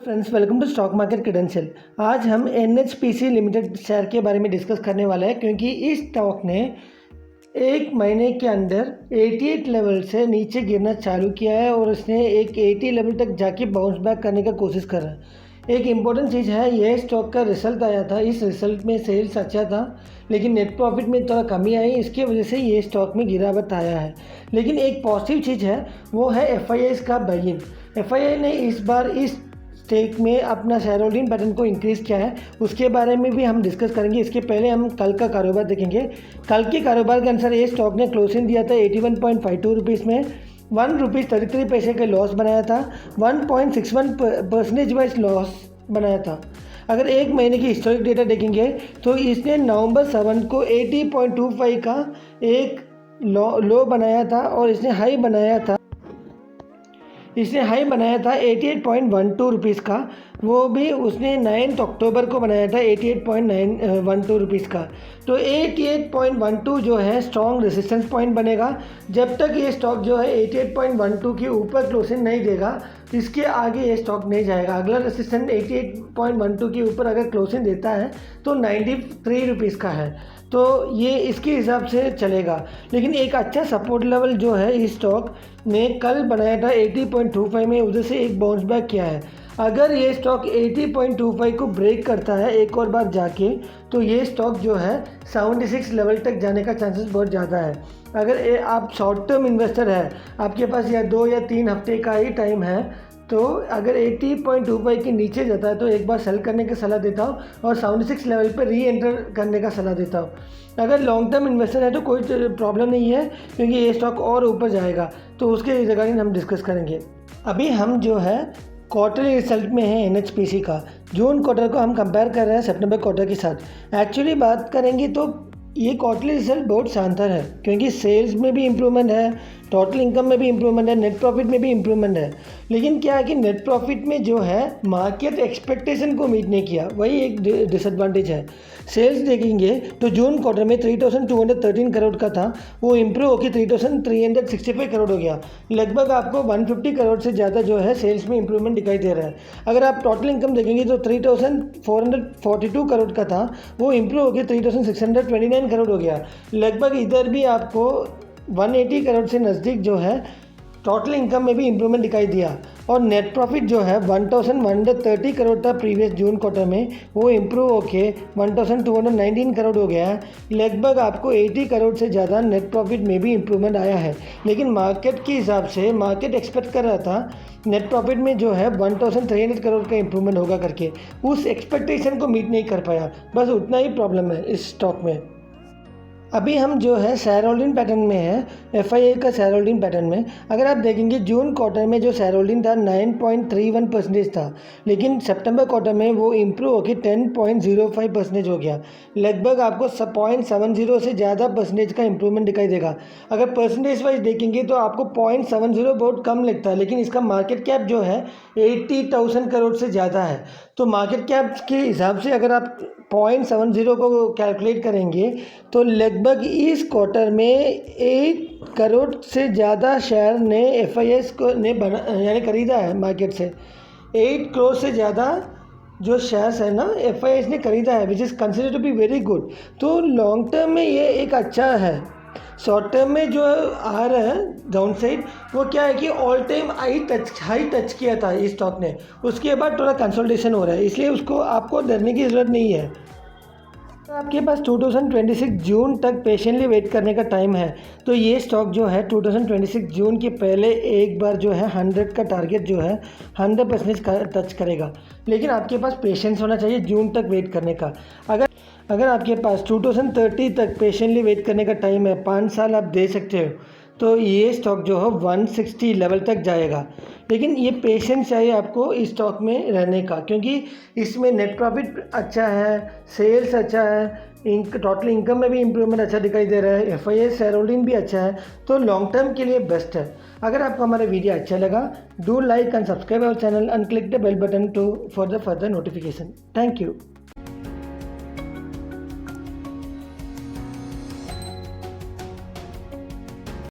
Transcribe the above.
Friends, welcome to stock market credential. आज हम NHPC limited share के बारे में डिस्कस करने वाले हैं, क्योंकि इस स्टॉक ने एक महीने के अंदर 88 लेवल से नीचे गिरना चालू किया है और उसने एक 80 लेवल तक जाके बाउंस बैक करने का कोशिश कर रहा है। एक इम्पॉर्टेंट चीज़ है, यह स्टॉक का रिजल्ट आया था। इस रिजल्ट में सेल्स अच्छा था, लेकिन नेट प्रॉफिट में थोड़ा कमी आई। इसकी वजह से ये स्टॉक में गिरावट आया है। लेकिन एक पॉजिटिव चीज़ है, वो है FIIs का बाइंग। FII ने इस बार इस स्टेक में अपना शेयर होल्डिंग पैटर्न को इंक्रीज़ किया है, उसके बारे में भी हम डिस्कस करेंगे। इसके पहले हम कल का कारोबार देखेंगे। कल के कारोबार के अनुसार ये स्टॉक ने क्लोजिंग दिया था 81.52 रुपीज़ में, ₹1.33 का लॉस बनाया था, 1.61% वाइज लॉस बनाया था। अगर एक महीने की हिस्टोरिक डेटा देखेंगे तो इसने नवंबर 7 को 80.25 का एक लो बनाया था और इसने हाई बनाया था 88.12 रुपीज़ का। वो भी उसने 9 अक्टूबर को बनाया था 88.12 रुपीज़ का। तो 88.12 जो है स्ट्रॉन्ग रेजिस्टेंस पॉइंट बनेगा। जब तक ये स्टॉक जो है 88.12 के ऊपर क्लोजिंग नहीं देगा, इसके आगे ये स्टॉक नहीं जाएगा। अगला रेजिस्टेंस 88.12 के ऊपर अगर क्लोजिंग देता है तो 93 रुपीज़ का है, तो ये इसके हिसाब से चलेगा। लेकिन एक अच्छा सपोर्ट लेवल जो है इस स्टॉक ने कल बनाया था 80.25 में, उधर से एक बाउंस बैक किया है। अगर ये स्टॉक 80.25 को ब्रेक करता है एक और बार जाके, तो ये स्टॉक जो है 76 लेवल तक जाने का चांसेस बहुत ज़्यादा है। अगर आप शॉर्ट टर्म इन्वेस्टर है, आपके पास या 2 या 3 हफ्ते का ही टाइम है, तो अगर 80.25 के नीचे जाता है तो एक बार सेल करने की सलाह देता हूँ और 76 लेवल पर री एंटर करने का सलाह देता हूँ। अगर लॉन्ग टर्म इन्वेस्टर है तो कोई प्रॉब्लम नहीं है, क्योंकि ये स्टॉक और ऊपर जाएगा, तो उसके रिगार्डिंग हम डिस्कस करेंगे। अभी हम जो है क्वार्टरली रिजल्ट में है NHPC का। जून क्वार्टर को हम कंपेयर कर रहे हैं सितंबर क्वार्टर के साथ। एक्चुअली बात करेंगे तो ये क्वार्टरली रिजल्ट बहुत शानदार है, क्योंकि सेल्स में भी इम्प्रूवमेंट है, टोटल इनकम में भी इम्प्रूवमेंट है, नेट प्रॉफिट में भी इम्प्रूवमेंट है। लेकिन क्या है कि नेट प्रॉफिट में जो है मार्केट एक्सपेक्टेशन को मीट नहीं किया, वही एक डिसएडवांटेज है। सेल्स देखेंगे तो जून क्वार्टर में 3213 करोड़ का था, वो इम्प्रूव होकर 3365 करोड़ हो गया। लगभग आपको 150 करोड़ से ज़्यादा जो है सेल्स में इम्प्रूवमेंट दिखाई दे रहा है। अगर आप टोटल इनकम देखेंगे तो 3442 करोड़ का था, वो इम्प्रूव होकर 3629 करोड़ हो गया। लगभग इधर भी आपको 180 करोड़ से नज़दीक जो है टोटल इनकम में भी इम्प्रूवमेंट दिखाई दिया। और नेट प्रॉफिट जो है 1130 करोड़ था प्रीवियस जून क्वार्टर में, वो इम्प्रूव होके 1219 करोड़ हो गया है। लगभग आपको 80 करोड़ से ज़्यादा नेट प्रॉफिट में भी इम्प्रूवमेंट आया है। लेकिन मार्केट के हिसाब से मार्केट एक्सपेक्ट कर रहा था नेट प्रॉफिट में जो है 1300 करोड़ का इम्प्रूवमेंट होगा करके, उस एक्सपेक्टेशन को मीट नहीं कर पाया। बस उतना ही प्रॉब्लम है इस स्टॉक में। अभी हम जो है शेयर होल्डिंग पैटर्न में है, FII का शेयर होल्डिंग पैटर्न में। अगर आप देखेंगे जून क्वार्टर में जो शेयर होल्डिंग था 9.31% था, लेकिन सितंबर क्वार्टर में वो इम्प्रूव होकर 10.05% हो गया। लगभग आपको 0.70 से ज़्यादा परसेंटेज का इम्प्रूवमेंट दिखाई देगा। अगर परसेंटेज वाइज देखेंगे तो आपको 0.70 बहुत कम लगता है, लेकिन इसका मार्केट कैप जो है 80,000 करोड़ से ज़्यादा है। तो मार्केट कैप के हिसाब से अगर आप 0.70 को कैलकुलेट करेंगे तो लगभग इस क्वार्टर में 1 करोड़ से ज़्यादा शेयर ने FIIs को ने यानी खरीदा है मार्केट से। 8 करोड़ से ज़्यादा जो शेयर्स है ना FIIs ने खरीदा है, which is consider to be very good. तो लॉन्ग टर्म में ये एक अच्छा है। शॉर्ट टर्म में जो आ रहा है डाउन साइड, वो क्या है कि ऑल टाइम हाई टच किया था इस स्टॉक ने, उसके बाद थोड़ा कंसोलिडेशन हो रहा है, इसलिए उसको आपको डरने की ज़रूरत नहीं है। तो आपके पास 2026 जून तक पेशेंटली वेट करने का टाइम है। तो ये स्टॉक जो है 2026 जून के पहले एक बार जो है 100 का टारगेट जो है 100% टच करेगा। लेकिन आपके पास पेशेंस होना चाहिए जून तक वेट करने का। अगर आपके पास 2030 तक पेशेंटली वेट करने का टाइम है, 5 साल आप दे सकते हो, तो ये स्टॉक जो है 160 लेवल तक जाएगा। लेकिन ये पेशेंस चाहिए आपको इस स्टॉक में रहने का, क्योंकि इसमें नेट प्रॉफिट अच्छा है, सेल्स अच्छा है, टोटल इनकम में भी इम्प्रूवमेंट अच्छा दिखाई दे रहा है, FII शेयर होल्डिंग भी अच्छा है, तो लॉन्ग टर्म के लिए बेस्ट है। अगर आपको हमारा वीडियो अच्छा लगा, do like and subscribe our channel and click the bell button for the further notification. Thank you.